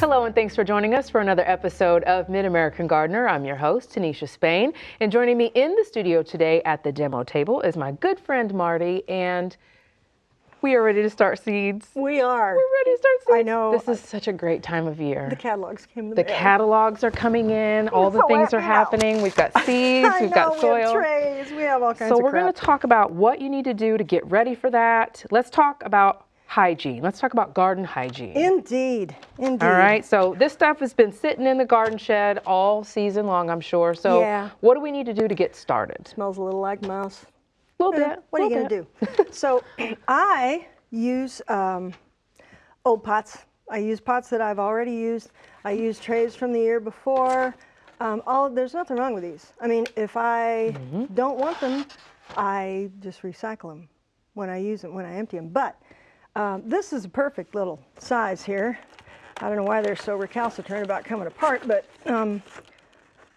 Hello and thanks for joining us for another episode of Mid-American Gardener. I'm your host, Tinisha Spain, and joining me in the studio today at the demo table is my good friend Martie, and we are ready to start seeds. We are. We're ready to start seeds. I know. This is such a great time of year. The catalogs came in the The mail. catalogs are coming in. All the things are happening. We've got seeds. We've got soil. We have trays. We have all kinds So of we're crap. going to talk about what you need to do to get ready for that. Let's talk about hygiene. Let's talk about garden hygiene. Indeed. Indeed. All right. So this stuff has been sitting in the garden shed all season long, I'm sure. So Yeah. what do we need to do to get started? Smells a little like mouse. A little bit. What are you going to do? So I use old pots. I use pots that I've already used. I use trays from the year before. There's nothing wrong with these. I mean, if I don't want them, I just recycle them when I use them, when I empty them. But this is a perfect little size here. I don't know why they're so recalcitrant about coming apart, but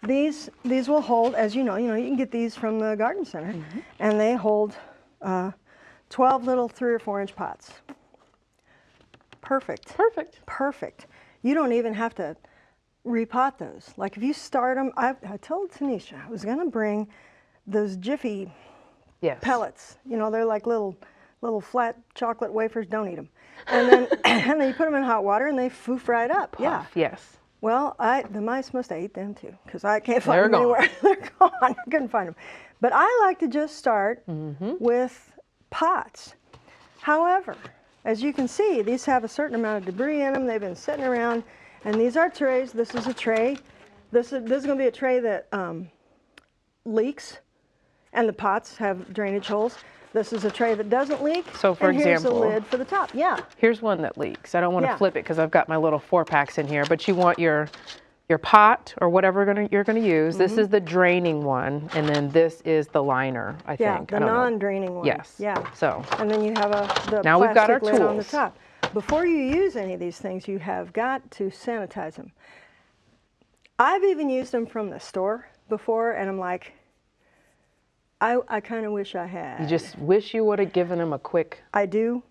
these will hold, as you know, you can get these from the garden center, and they hold 12 little 3 or 4 inch pots. Perfect. Perfect. Perfect. You don't even have to repot those. Like if you start them, I told Tanisha I was going to bring those Jiffy pellets. You know, they're like little flat chocolate wafers. Don't eat them. And then and then you put them in hot water and they foof right up. Puff, yeah. Yes. Well, the mice must have ate them too, because I can't find them They're anywhere. They're gone. I couldn't find them. But I like to just start with pots. However, as you can see, these have a certain amount of debris in them. They've been sitting around, and these are trays. This is a tray. This is going to be a tray that leaks, and the pots have drainage holes. This is a tray that doesn't leak. So for and example, here's a lid for the top. Yeah. Here's one that leaks. I don't want to Yeah. flip it because I've got my little 4-packs in here, but you want your pot or whatever you're going to use. This is the draining one, and then this is the liner, I think. Yeah, the non-draining one. Yes. Yeah. So and then you have the now we've got our plastic lid on the tools. top. Before you use any of these things, you have got to sanitize them. I've even used them from the store before, and I'm like, I kind of wish I had. You just wish you would have given them a quick. I do,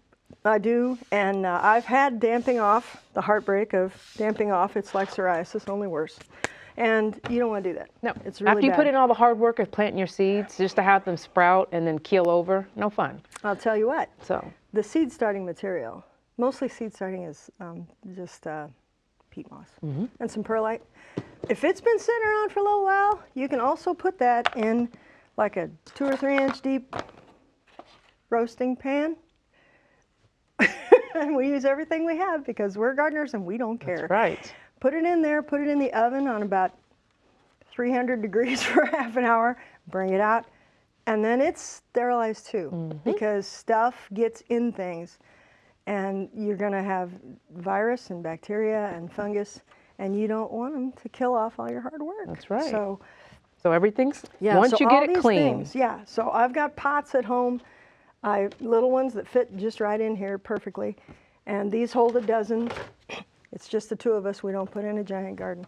and I've had damping off, the heartbreak of damping off. It's like psoriasis, only worse. And you don't want to do that. No. It's really After you bad. put in all the hard work of planting your seeds, just to have them sprout and then keel over, no fun. I'll tell you what, So the seed starting material, mostly seed starting is just peat moss and some perlite. If it's been sitting around for a little while, you can also put that in like a 2 or 3 inch deep roasting pan. And we use everything we have because we're gardeners and we don't care. that's right. Put it in there, put it in the oven on about 300 degrees for half an hour, bring it out, and then it's sterilized too because stuff gets in things and you're going to have virus and bacteria and fungus, and you don't want them to kill off all your hard work. That's right. So everything's, yeah, once so you all get it these clean. things, yeah, so I've got pots at home, little ones that fit just right in here perfectly, and these hold a dozen. It's just the 2 of us. We don't put in a giant garden.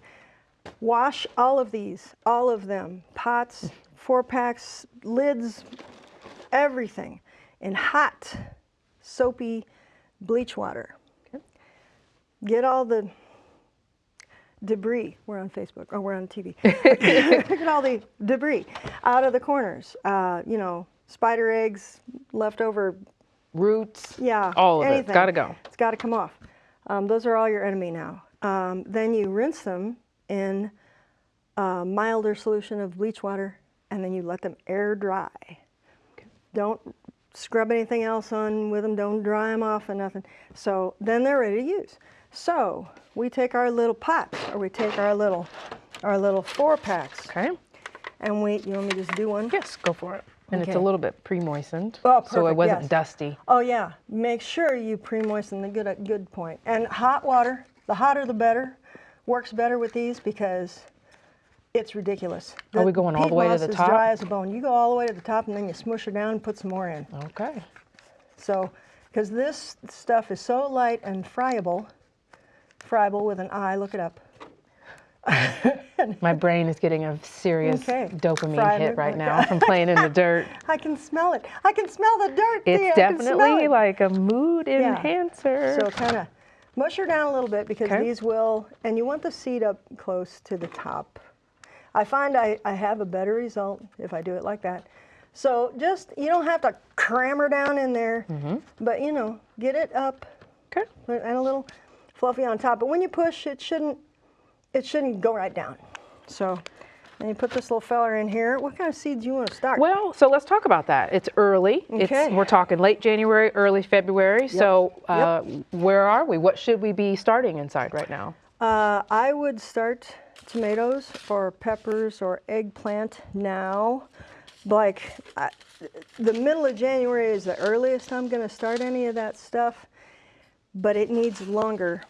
Wash all of these, all of them, pots, 4-packs, lids, everything, in hot, soapy bleach water. Okay. Get all the debris, we're on Facebook, or we're on TV. Get all the debris out of the corners. Spider eggs, leftover Roots, yeah, all of anything. it's got to go. It's got to come off. Those are all your enemy now. Then you rinse them in a milder solution of bleach water, and then you let them air dry. Okay. Don't scrub anything else on with them. Don't dry them off and nothing. So then they're ready to use. So we take our little pots, or we take our little 4-packs, Okay. and you want me to just do one? Yes, go for it. And it's a Okay. little bit pre-moistened, Oh, so it perfect, wasn't yes. dusty. Oh yeah, make sure you pre-moisten the good point. And hot water, the hotter the better, works better with these because it's ridiculous. Are we going all the way to peat the moss top? is dry as a bone. You go all the way to the top and then you smush it down and put some more in. Okay. So, because this stuff is so light and friable with an I, look it up. My brain is getting a serious Okay. dopamine Fried hit it, right okay. now from playing in the dirt. I can smell it. I can smell the dirt. It's Thea. I can smell definitely it. like a mood Yeah. enhancer. So kind of Mush her down a little bit because Okay. these will, and you want the seed up close to the top. I find I have a better result if I do it like that. So just, you don't have to cram her down in there, but you know, get it up. Okay. And a little fluffy on top. But when you push, it shouldn't go right down. So then you put this little feller in here. What kind of seeds do you want to start? Well, so let's talk about that. It's early. Okay. We're talking late January, early February. Yep. So where are we? What should we be starting inside right now? I would start tomatoes or peppers or eggplant now. Like the middle of January is the earliest I'm going to start any of that stuff, but it needs longer.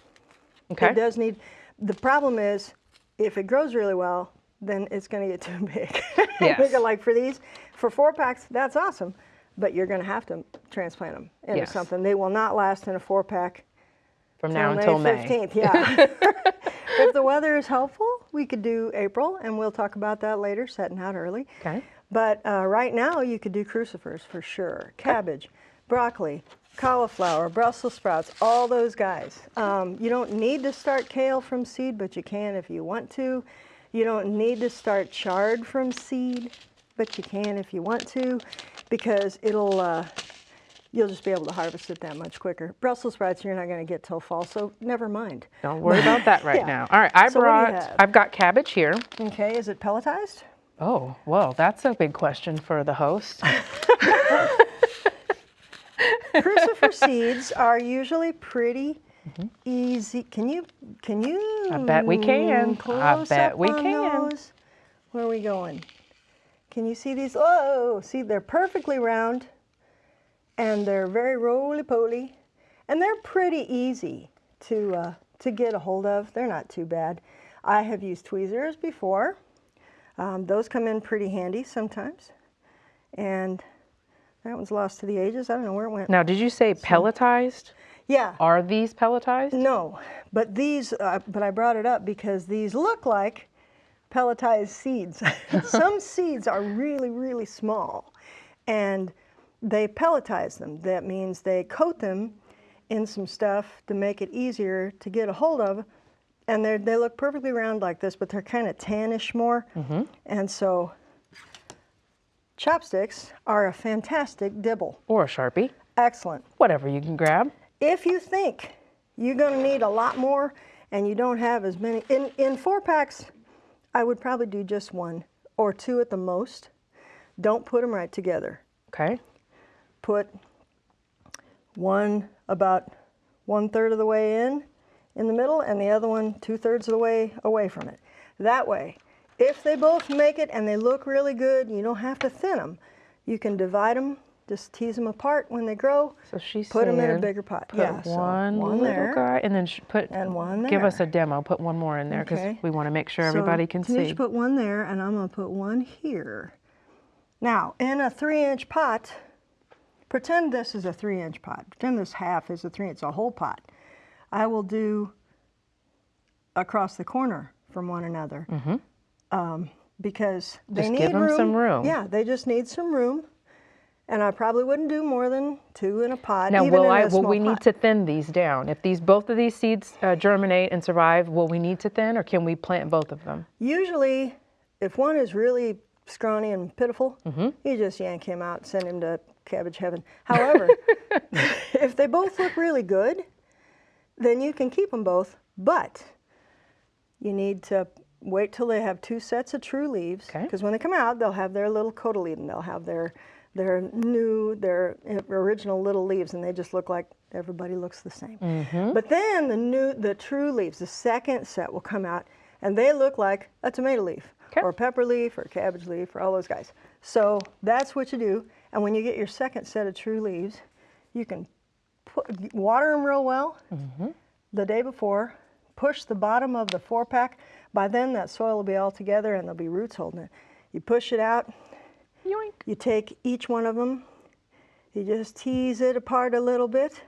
Okay. It does need. The problem is, if it grows really well, then it's going to get too big. Yes. Like for these, for 4-packs, that's awesome, but you're going to have to transplant them into Yes. something. They will not last in a 4-pack From now until May. 15th. Yeah. If the weather is helpful, we could do April, and we'll talk about that later, setting out early. Okay. But right now, you could do crucifers for sure. Cabbage, broccoli, cauliflower, Brussels sprouts, all those guys. You don't need to start kale from seed, but you can if you want to. You don't need to start chard from seed, but you can if you want to, because it'll, you'll just be able to harvest it that much quicker. Brussels sprouts you're not going to get till fall, so never mind. Don't worry about that right Yeah. now. All right, So what do you have? I've got cabbage here. Okay, is it pelletized? Oh, well, that's a big question for the host. Crucifer seeds are usually pretty easy. Can you? I bet we can. I Close bet up we on can. those? Where are we going? Can you see these? Oh, see, they're perfectly round, and they're very roly-poly, and they're pretty easy to get a hold of. They're not too bad. I have used tweezers before. Those come in pretty handy sometimes, and that one's lost to the ages. I don't know where it went. Now, did you say pelletized? Yeah. Are these pelletized? No, but these, but I brought it up because these look like pelletized seeds. Some seeds are really, really small, and they pelletize them. That means they coat them in some stuff to make it easier to get a hold of, and they look perfectly round like this, but they're kind of tannish more, and so chopsticks are a fantastic dibble. Or a Sharpie? Excellent. Whatever you can grab. If you think you're going to need a lot more and you don't have as many, in 4-packs, I would probably do just 1 or 2 at the most. Don't put them right together. Okay. Put one about 1/3 of the way in the middle, and the other one 2/3 of the way away from it. That way, if they both make it and they look really good, you don't have to thin them. You can divide them. Just tease them apart when they grow. So she's put them in a saying bigger pot. Put Yeah, so one little there guy, and then put and one Give us there. a demo. Put one more in there because Okay. we want to make sure So everybody can Tanisha see. put one there, and I'm going to put one here. Now, in a 3-inch pot, pretend this is a 3-inch pot. Pretend this half is a 3-inch. It's a whole pot. I will do across the corner from one another because they Just need give them some room. Yeah, they just need some room. And I probably wouldn't do more than 2 in a pot. Now, even in a will small we need pot. to thin these down? If both of these seeds germinate and survive, will we need to thin, or can we plant both of them? Usually, if one is really scrawny and pitiful, you just yank him out and send him to cabbage heaven. However, if they both look really good, then you can keep them both, but you need to wait till they have 2 sets of true leaves, Okay. because when they come out, they'll have their little cotyledon. They'll have their original little leaves, and they just look like everybody looks the same. But then the true leaves, the second set will come out, and they look like a tomato leaf, Okay. or pepper leaf, or cabbage leaf, or all those guys. So that's what you do. And when you get your second set of true leaves, you can water them real well the day before, push the bottom of the 4-pack. By then that soil will be all together and there'll be roots holding it. You push it out, Yoink. you take each one of them, you just tease it apart a little bit,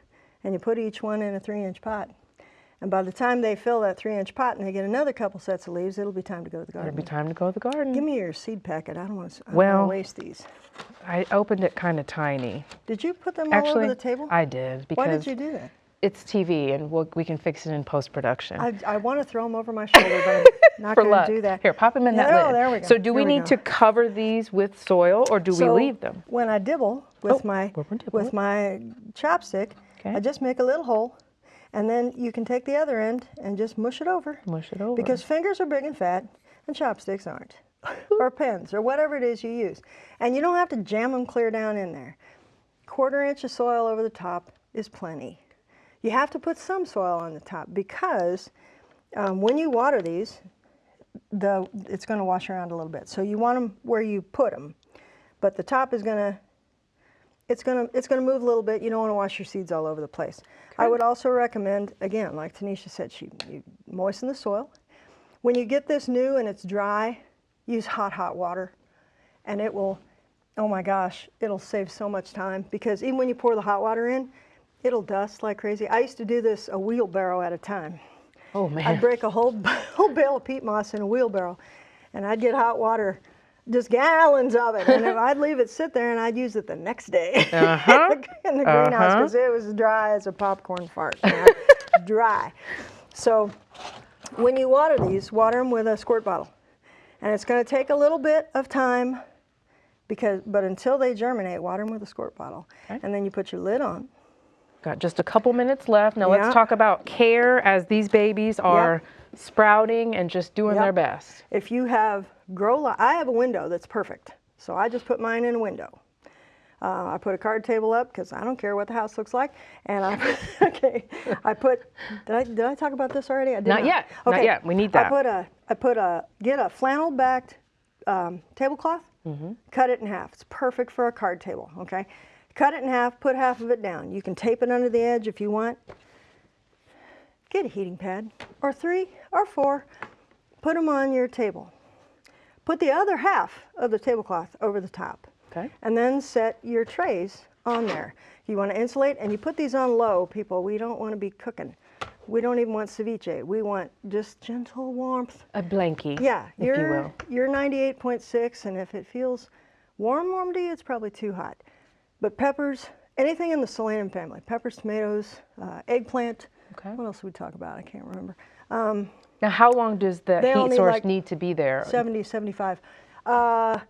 and you put each one in a 3-inch pot. And by the time they fill that 3-inch pot and they get another couple sets of leaves, it'll be time to go to the garden. It'll be time to go to the garden. Give me your seed packet. I don't want to Well- waste these. I opened it kind of tiny. Did you put them all Actually, over the table? I did because Why did you do that? it's TV, and we can fix it in post-production. I want to throw them over my shoulder, but I'm not going to do that. Here, pop them in that lid. There we go. So do we need to cover these with soil, or do we leave them? When I dibble with my chopstick, Okay. I just make a little hole, and then you can take the other end and just mush it over. Mush it over. Because fingers are big and fat, and chopsticks aren't. Or pens, or whatever it is you use. And you don't have to jam them clear down in there. 1/4 inch of soil over the top is plenty. You have to put some soil on the top because when you water these, it's going to wash around a little bit. So you want them where you put them, but the top is going to move a little bit. You don't want to wash your seeds all over the place. Okay. I would also recommend, again, like Tinisha said, you moisten the soil. When you get this new and it's dry, use hot water, and it will, oh my gosh, it'll save so much time, because even when you pour the hot water in, it'll dust like crazy. I used to do this a wheelbarrow at a time. Oh man. I'd break a whole bale of peat moss in a wheelbarrow, and I'd get hot water, just gallons of it, and I'd leave it sit there, and I'd use it the next day in the greenhouse, because it was dry as a popcorn fart. Dry. So when you water these, water them with a squirt bottle. And it's going to take a little bit of time, but until they germinate, water them with a squirt bottle. Okay. And then you put your lid on. Got just a couple minutes left. Now let's talk about care as these babies are sprouting and just doing their best. If you have I have a window that's perfect. So I just put mine in a window. I put a card table up because I don't care what the house looks like. And did I talk about this already? I did not. Yet. Okay. Not yet. We need that. Get a flannel backed tablecloth, cut it in half. It's perfect for a card table, okay? Cut it in half, put half of it down. You can tape it under the edge if you want. Get a heating pad, or 3 or 4, put them on your table. Put the other half of the tablecloth over the top. Okay. And then set your trays on there. You want to insulate, and you put these on low, people. We don't want to be cooking. We don't even want ceviche. We want just gentle warmth. A blankie, yeah, if you will. You're 98.6, and if it feels warm to you, it's probably too hot. But peppers, anything in the solanum family, peppers, tomatoes, eggplant. Okay. What else did we talk about? I can't remember. Now, how long does the heat source need to be there? 70, 75. I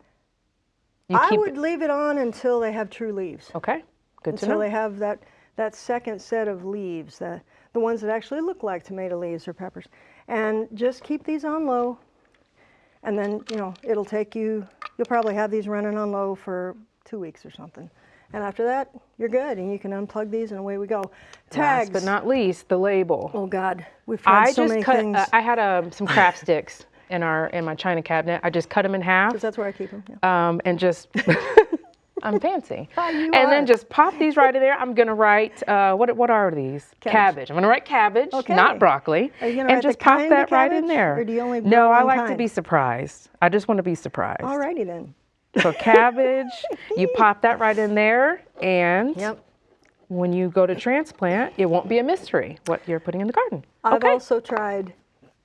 would leave it on until they have true leaves. Okay, good to know. Until they have that second set of leaves, the ones that actually look like tomato leaves or peppers. And just keep these on low, and then, it'll take you'll probably have these running on low for 2 weeks or something. And after that, you're good, and you can unplug these, and away we go. Tags. Last but not least, the label. Oh God, we've tried so many things. I had some craft sticks in my china cabinet. I just cut them in half. Because that's where I keep them. Yeah. And just, I'm fancy. Then just pop these right in there. I'm gonna write, what are these? Cabbage. I'm gonna write cabbage, not broccoli. Are you gonna write just the pop kind that of right cabbage, in there. or do you only No, I like kind? to be surprised. I just want to be surprised. Alrighty then. So cabbage, you pop that right in there, and when you go to transplant, it won't be a mystery what you're putting in the garden. I've also tried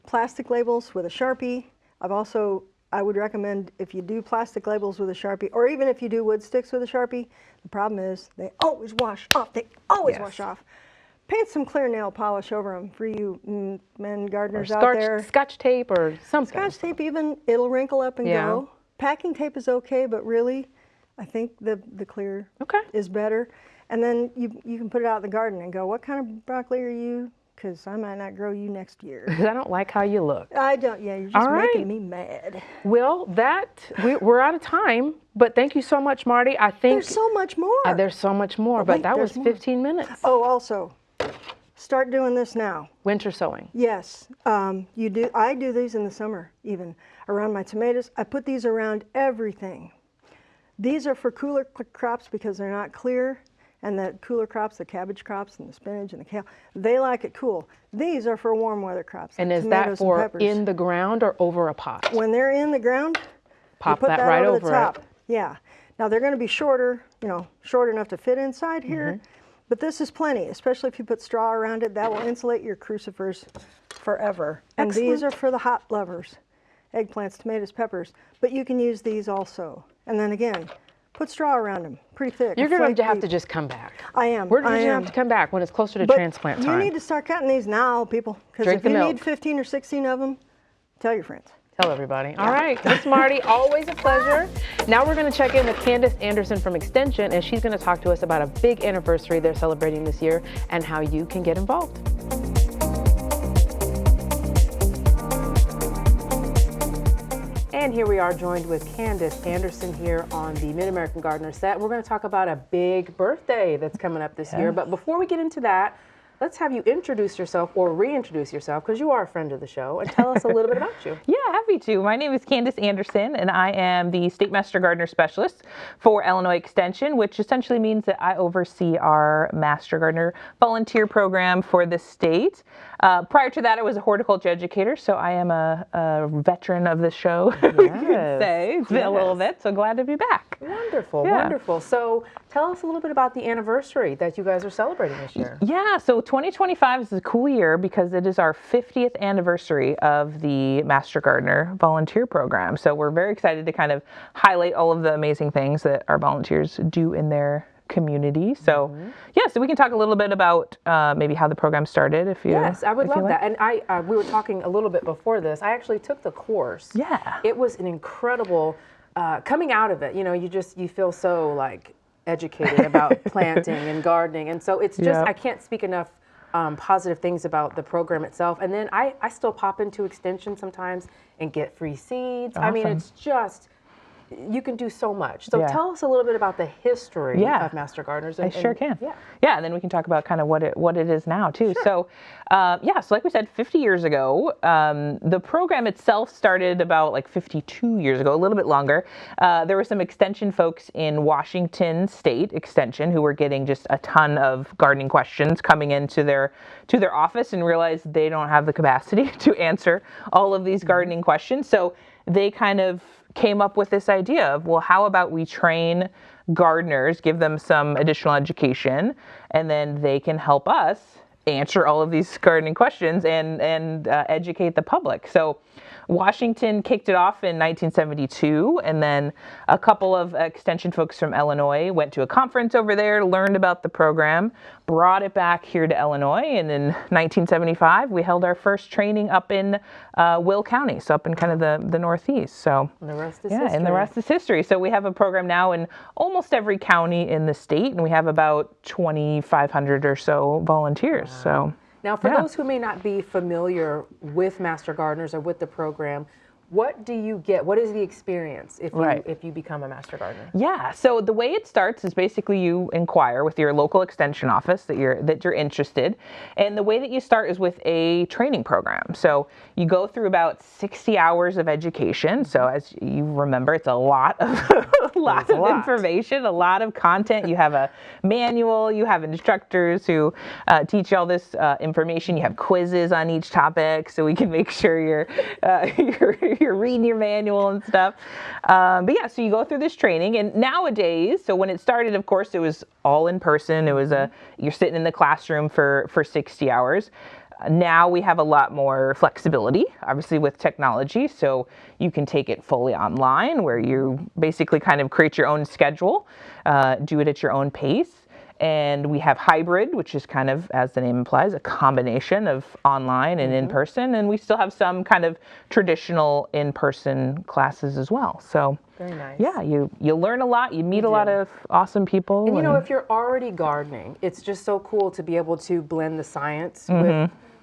plastic labels with a Sharpie. I would recommend, if you do plastic labels with a Sharpie, or even if you do wood sticks with a Sharpie, the problem is they always wash off. They always wash off. Paint some clear nail polish over them for you men gardeners out there. Scotch tape or something. Scotch tape even, it'll wrinkle up and go. Packing tape is okay, but really, I think the clear is better. And then you can put it out in the garden and go, what kind of broccoli are you? Because I might not grow you next year. I don't like how you look. I don't, you're just making me mad. Well, we're out of time, but thank you so much, Martie. I think there's so much more. There's so much more, but that was 15 minutes. Oh, also, start doing this now. Winter sowing. Yes, you do. I do these in the summer, even around my tomatoes. I put these around everything. These are for cooler crops because they're not clear, and the cooler crops, the cabbage crops and the spinach and the kale, they like it cool. These are for warm weather crops. And is that for in the ground or over a pot? When they're in the ground, pop you put that right over over the top. it. Yeah. Now they're going to be shorter, short enough to fit inside here. But this is plenty, especially if you put straw around it. That will insulate your crucifers forever. And these are for the hot lovers. Eggplants, tomatoes, peppers. But you can use these also. And then again, put straw around them, pretty thick. You're going flake to have deep. to just come back. I am. We're I going to am. have to come back when it's closer to But transplant time. you need to start cutting these now, people. Because Drink if the you milk. need 15 or 16 of them, tell your friends. Tell everybody. All right, Miss Martie, always a pleasure. Now we're going to check in with Candace Anderson from Extension, and she's going to talk to us about a big anniversary they're celebrating this year and how you can get involved. And here we are joined with Candace Anderson here on the Mid-American Gardener set. We're going to talk about a big birthday that's coming up this year. But before we get into that, let's have you introduce yourself or reintroduce yourself, because you are a friend of the show, and tell us a little bit about you. Yeah, happy to. My name is Candace Anderson, and I am the State Master Gardener Specialist for Illinois Extension, which essentially means that I oversee our Master Gardener volunteer program for the state. Prior to that, I was a horticulture educator, so I am a veteran of the show, we could say. It's been a little bit, so glad to be back. Wonderful, wonderful. So tell us a little bit about the anniversary that you guys are celebrating this year. Yeah, so 2025 is a cool year because it is our 50th anniversary of the Master Gardener volunteer program. So we're very excited to kind of highlight all of the amazing things that our volunteers do in their community. So yeah, so we can talk a little bit about maybe how the program started if you Yes, I would love like. that. And we were talking a little bit before this. I actually took the course. Yeah. It was an incredible, coming out of it, you know, you feel so like educated about planting and gardening. And so it's just, I can't speak enough positive things about the program itself. And then I still pop into Extension sometimes and get free seeds. I mean, it's just, you can do so much. So tell us a little bit about the history of Master Gardeners. I sure can. Yeah, and then we can talk about kind of what it is now too. Sure. So so like we said, 50 years ago, the program itself started about like 52 years ago, a little bit longer. There were some Extension folks in Washington State Extension who were getting just a ton of gardening questions coming into their office and realized they don't have the capacity to answer all of these gardening questions. So they kind of came up with this idea of, well, how about we train gardeners, give them some additional education, and then they can help us answer all of these gardening questions and educate the public. So Washington kicked it off in 1972, and then a couple of Extension folks from Illinois went to a conference over there, learned about the program, brought it back here to Illinois, and in 1975 we held our first training up in Will County, so up in kind of the Northeast. So and the rest is history. And the rest is history. So we have a program now in almost every county in the state, and we have about 2,500 or so volunteers. Wow. So. Now, for those who may not be familiar with Master Gardeners or with the program, what do you get? What is the experience if you become a Master Gardener? Yeah, so the way it starts is basically you inquire with your local extension office that you're interested, and the way that you start is with a training program. So you go through about 60 hours of education. So as you remember, it's a lot of information, a lot of content. You have a manual, you have instructors who teach you all this information. You have quizzes on each topic, so we can make sure you're reading your manual and stuff. But yeah, so you go through this training, and nowadays, so when it started, of course, it was all in person. It was you're sitting in the classroom for 60 hours. Now we have a lot more flexibility, obviously, with technology. So you can take it fully online, where you basically kind of create your own schedule, do it at your own pace. And we have hybrid, which is kind of, as the name implies, a combination of online and in-person. And we still have some kind of traditional in-person classes as well. So very nice. Yeah, you learn a lot. You meet a lot of awesome people. And you know, if you're already gardening, it's just so cool to be able to blend the science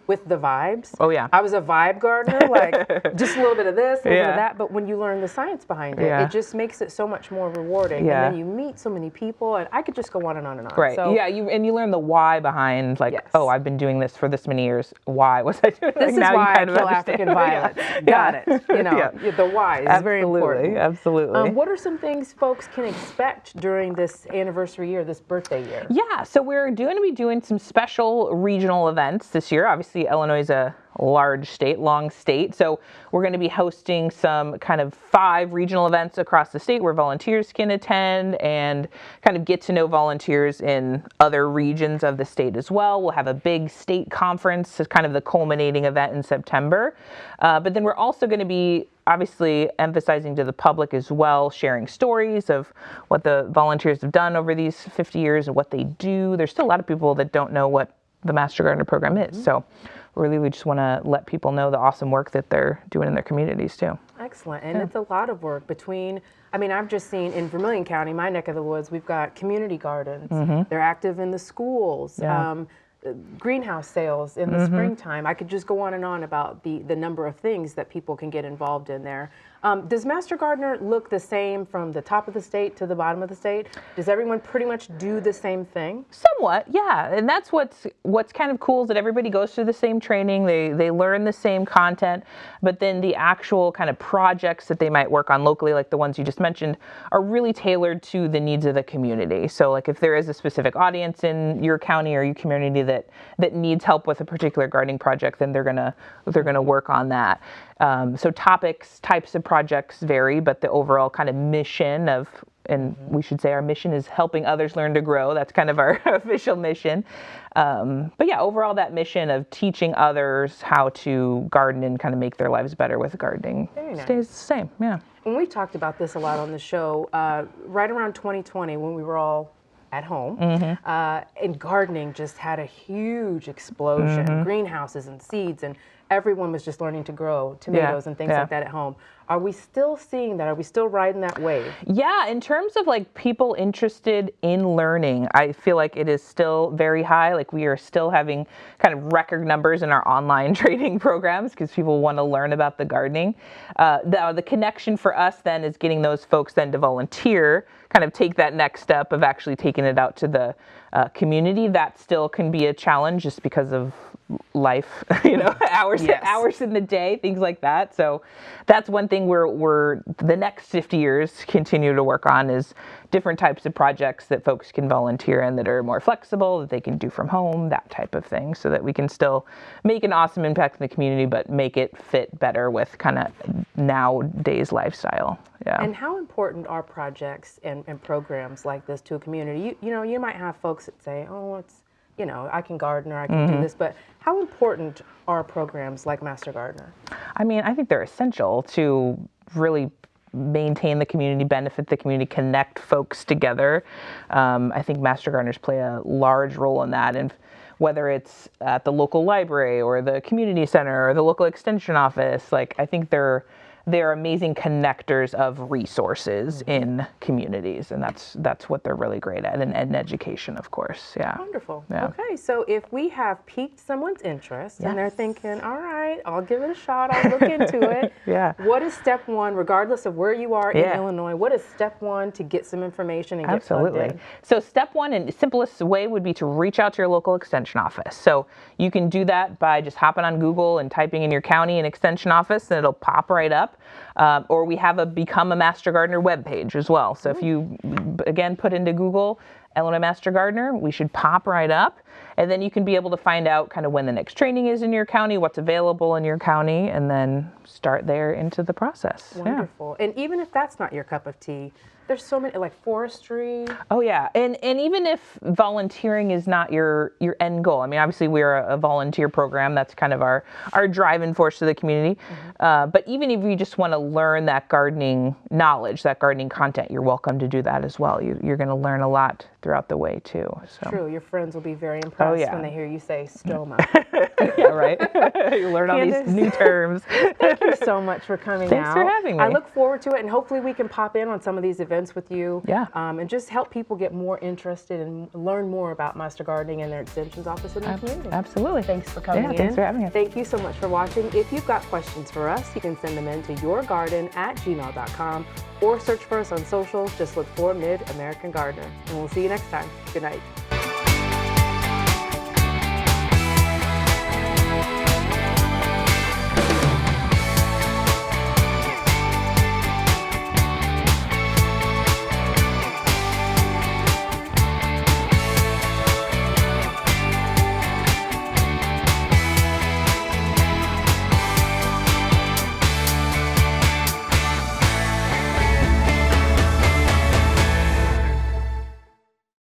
with the vibes. Oh yeah. I was a vibe gardener, like just a little bit of this, a little bit of that. But when you learn the science behind it, it just makes it so much more rewarding. Yeah. And then you meet so many people, and I could just go on and on and on. Right. So, yeah. You learn the why behind, like, oh, I've been doing this for this many years. Why was I doing this? This is why I kill African violets. Got it. You know, the why is very important. Absolutely. What are some things folks can expect during this anniversary year, this birthday year? Yeah. So we're going to be doing some special regional events this year. Obviously, Illinois is a large state, long state. So we're going to be hosting some kind of 5 regional events across the state where volunteers can attend and kind of get to know volunteers in other regions of the state as well. We'll have a big state conference as kind of the culminating event in September. But then we're also going to be obviously emphasizing to the public as well, sharing stories of what the volunteers have done over these 50 years and what they do. There's still a lot of people that don't know what the Master Gardener program is. So really, we just want to let people know the awesome work that they're doing in their communities too. Excellent. And it's a lot of work between, I mean, I've just seen in Vermilion County, my neck of the woods, we've got community gardens. They're active in the schools. Greenhouse sales in the springtime. I could just go on and on about the number of things that people can get involved in there. Does Master Gardener look the same from the top of the state to the bottom of the state? Does everyone pretty much do the same thing? Somewhat, yeah. And that's what's kind of cool is that everybody goes through the same training. They learn the same content, but then the actual kind of projects that they might work on locally, like the ones you just mentioned, are really tailored to the needs of the community. So like if there is a specific audience in your county or your community that needs help with a particular gardening project, then they're gonna work on that. So topics, types of projects vary, but the overall kind of mission of, and we should say our mission is helping others learn to grow. That's kind of our official mission. But yeah, overall that mission of teaching others how to garden and kind of make their lives better with gardening stays the same. Yeah. And we talked about this a lot on the show, right around 2020 when we were all at home, and gardening just had a huge explosion. Greenhouses and seeds, and everyone was just learning to grow tomatoes and things like that at home. Are we still seeing that? Are we still riding that wave? Yeah, in terms of like people interested in learning, I feel like it is still very high. Like we are still having kind of record numbers in our online training programs because people want to learn about the gardening. The connection for us then is getting those folks then to volunteer, kind of take that next step of actually taking it out to the community. That still can be a challenge just because of life, hours in the day, things like that. So that's one thing we're the next 50 years continue to work on is different types of projects that folks can volunteer in that are more flexible, that they can do from home, that type of thing, so that we can still make an awesome impact in the community, but make it fit better with kind of nowadays lifestyle. Yeah. And how important are projects and programs like this to a community? You might have folks that say, oh, it's, I can garden or I can do this, but how important are programs like Master Gardener? I mean, I think they're essential to really maintain the community, benefit the community, connect folks together. I think Master Gardeners play a large role in that. And whether it's at the local library or the community center or the local extension office, like I think they're amazing connectors of resources in communities, and that's what they're really great at, and education, of course. Yeah. Wonderful. Yeah. Okay, so if we have piqued someone's interest and they're thinking, all right, I'll give it a shot, I'll look into it. What is step one, regardless of where you are in Illinois? What is step one to get some information and get plugged in? So step one, and the simplest way would be to reach out to your local extension office. So you can do that by just hopping on Google and typing in your county and extension office, and it'll pop right up. Or we have a Become a Master Gardener webpage as well. So if you, again, put into Google Illinois Master Gardener, we should pop right up. And then you can be able to find out kind of when the next training is in your county, what's available in your county, and then start there into the process. Wonderful. And even if that's not your cup of tea, there's so many, like forestry. Oh yeah, and even if volunteering is not your end goal, I mean, obviously we're a volunteer program. That's kind of our driving force to the community. But even if you just want to learn that gardening knowledge, that gardening content, you're welcome to do that as well. You're going to learn a lot throughout the way too. So. True. Your friends will be very impressed when they hear you say stoma. Yeah, right. You learn all these new terms. Thank you so much for coming out. Thanks for having me. I look forward to it, and hopefully we can pop in on some of these events with you. Yeah. And just help people get more interested and learn more about Master Gardening and their extensions office in the community. Absolutely. Thanks for coming in. Thanks for having us. Thank you so much for watching. If you've got questions for us, you can send them in to yourgarden@gmail.com or search for us on socials. Just look for Mid-American Gardener. And we'll see you next time. Good night.